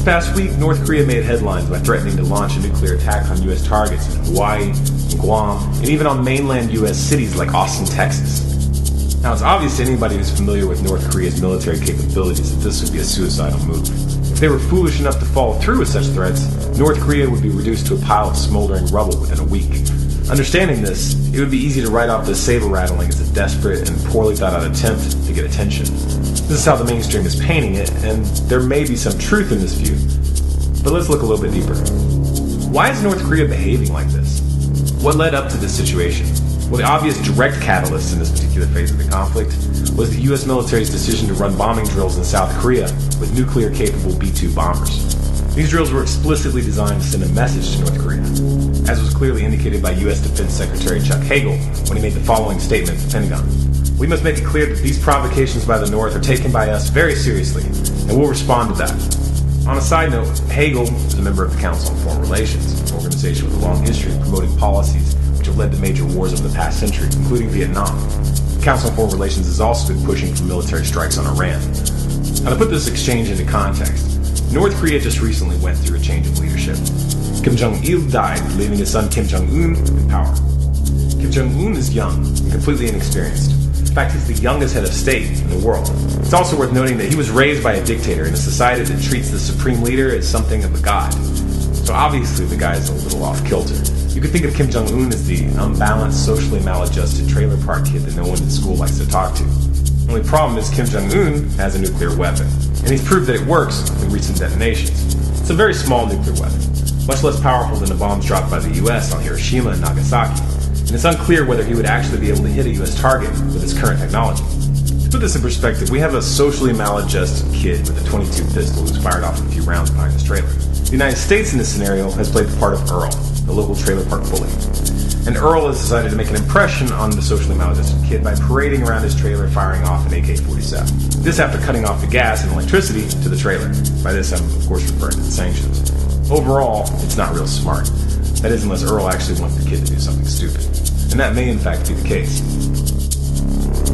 past week, North Korea made headlines by threatening to launch a nuclear attack on U.S. targets in Hawaii, in Guam, and even on mainland U.S. cities like Austin, Texas. Now, it's obvious to anybody who's familiar with North Korea's military capabilities that this would be a suicidal move. If they were foolish enough to follow through with such threats, North Korea would be reduced to a pile of smoldering rubble within a week. Understanding this, it would be easy to write off this saber-rattling as a desperate and poorly thought-out attempt to get attention. This is how the mainstream is painting it, and there may be some truth in this view. But let's look a little bit deeper. Why is North Korea behaving like this? What led up to this situation? Well, the obvious direct catalyst in this particular phase of the conflict was the U.S. military's decision to run bombing drills in South Korea with nuclear-capable B-2 bombers. These drills were explicitly designed to send a message to North Korea, as was clearly indicated by U.S. Defense Secretary Chuck Hagel when he made the following statement at the Pentagon. We must make it clear that these provocations by the North are taken by us very seriously, and we'll respond to that. On a side note, Hagel is a member of the Council on Foreign Relations, an organization with a long history of promoting policies which have led to major wars over the past century, including Vietnam. The Council on Foreign Relations has also been pushing for military strikes on Iran. Now, to put this exchange into context, North Korea just recently went through a change of leadership. Kim Jong-il died, leaving his son Kim Jong-un in power. Kim Jong-un is young and completely inexperienced. In fact, he's the youngest head of state in the world. It's also worth noting that he was raised by a dictator in a society that treats the supreme leader as something of a god. So obviously the guy is a little off kilter. You could think of Kim Jong-un as the unbalanced, socially maladjusted trailer park kid that no one in school likes to talk to. The only problem is Kim Jong-un has a nuclear weapon, and he's proved that it works in recent detonations. It's a very small nuclear weapon, much less powerful than the bombs dropped by the U.S. on Hiroshima and Nagasaki, and it's unclear whether he would actually be able to hit a U.S. target with his current technology. To put this in perspective, we have a socially maladjusted kid with a .22 pistol who's fired off a few rounds behind his trailer. The United States in this scenario has played the part of Earl, the local trailer park bully. And Earl has decided to make an impression on the socially maladjusted kid by parading around his trailer firing off an AK-47. This after cutting off the gas and electricity to the trailer. By this I'm of course referring to the sanctions. Overall, it's not real smart. That is, unless Earl actually wants the kid to do something stupid. And that may in fact be the case.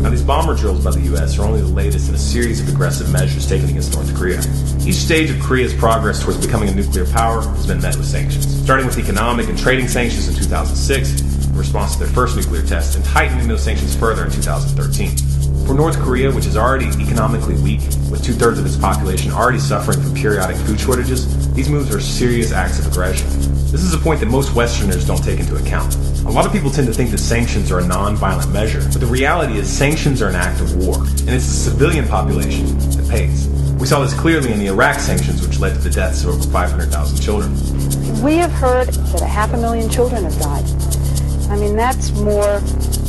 Now, these bomber drills by the U.S. are only the latest in a series of aggressive measures taken against North Korea. Each stage of Korea's progress towards becoming a nuclear power has been met with sanctions, starting with economic and trading sanctions in 2006 in response to their first nuclear test, and tightening those sanctions further in 2013. For North Korea, which is already economically weak, with 2/3 of its population already suffering from periodic food shortages, these moves are serious acts of aggression. This is a point that most Westerners don't take into account. A lot of people tend to think that sanctions are a non-violent measure, but the reality is sanctions are an act of war, and it's the civilian population that pays. We saw this clearly in the Iraq sanctions, which led to the deaths of over 500,000 children. We have heard that 500,000 children have died. I mean, that's more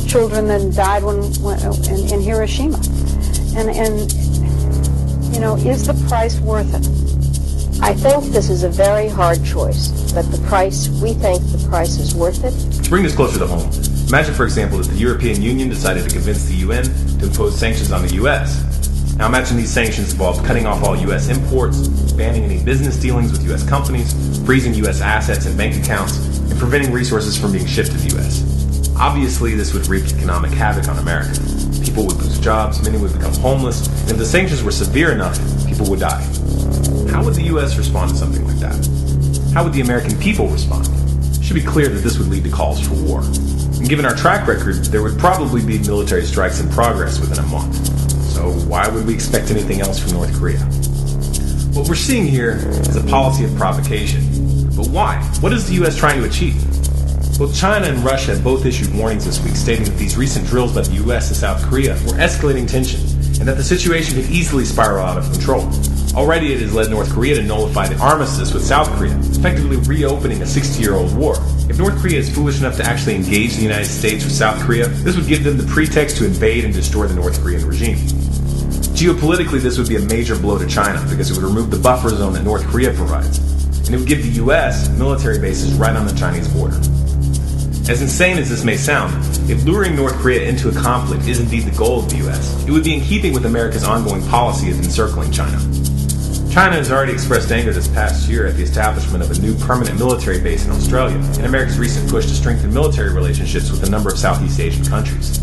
children than died in Hiroshima. And you know, is the price worth it? I think this is a very hard choice, but we think the price is worth it. To bring this closer to home, imagine, for example, that the European Union decided to convince the UN to impose sanctions on the U.S. Now imagine these sanctions involved cutting off all U.S. imports, banning any business dealings with U.S. companies, freezing U.S. assets and bank accounts, and preventing resources from being shipped to the U.S. Obviously, this would wreak economic havoc on America. People would lose jobs, many would become homeless, and if the sanctions were severe enough, people would die. How would the U.S. respond to something like that? How would the American people respond? It should be clear that this would lead to calls for war. And given our track record, there would probably be military strikes in progress within a month. So why would we expect anything else from North Korea? What we're seeing here is a policy of provocation. But why? What is the U.S. trying to achieve? Both China and Russia have both issued warnings this week stating that these recent drills by the U.S. and South Korea were escalating tensions, and that the situation could easily spiral out of control. Already it has led North Korea to nullify the armistice with South Korea, effectively reopening a 60-year-old war. If North Korea is foolish enough to actually engage the United States with South Korea, this would give them the pretext to invade and destroy the North Korean regime. Geopolitically, this would be a major blow to China because it would remove the buffer zone that North Korea provides, and it would give the U.S. military bases right on the Chinese border. As insane as this may sound, if luring North Korea into a conflict is indeed the goal of the U.S., it would be in keeping with America's ongoing policy of encircling China. China has already expressed anger this past year at the establishment of a new permanent military base in Australia, and America's recent push to strengthen military relationships with a number of Southeast Asian countries.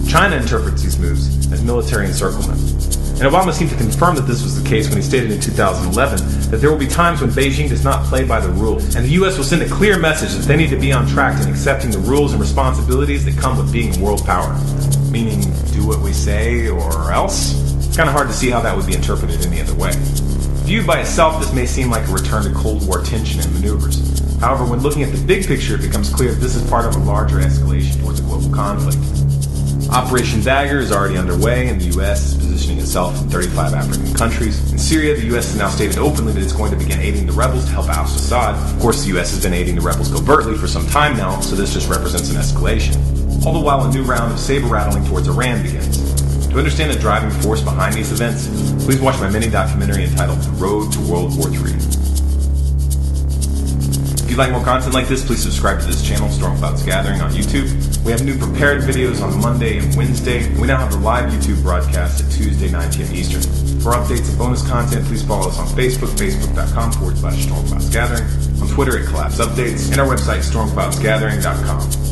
China interprets these moves as military encirclement. And Obama seemed to confirm that this was the case when he stated in 2011 that there will be times when Beijing does not play by the rules, and the U.S. will send a clear message that they need to be on track in accepting the rules and responsibilities that come with being a world power. Meaning, do what we say or else? It's kind of hard to see how that would be interpreted any other way. Viewed by itself, this may seem like a return to Cold War tension and maneuvers. However, when looking at the big picture, it becomes clear that this is part of a larger escalation towards a global conflict. Operation Dagger is already underway, and the U.S. is positioning itself in 35 African countries. In Syria, the U.S. has now stated openly that it's going to begin aiding the rebels to help oust Assad. Of course, the U.S. has been aiding the rebels covertly for some time now, so this just represents an escalation. All the while, a new round of saber-rattling towards Iran begins. To understand the driving force behind these events, please watch my mini-documentary entitled The Road to World War III. If you'd like more content like this, please subscribe to this channel, Storm Clouds Gathering, on YouTube. We have new prepared videos on Monday and Wednesday, and we now have a live YouTube broadcast at Tuesday, 9 p.m. Eastern. For updates and bonus content, please follow us on Facebook, facebook.com/Storm Clouds Gathering, on Twitter at Collapse Updates, and our website, stormcloudsgathering.com.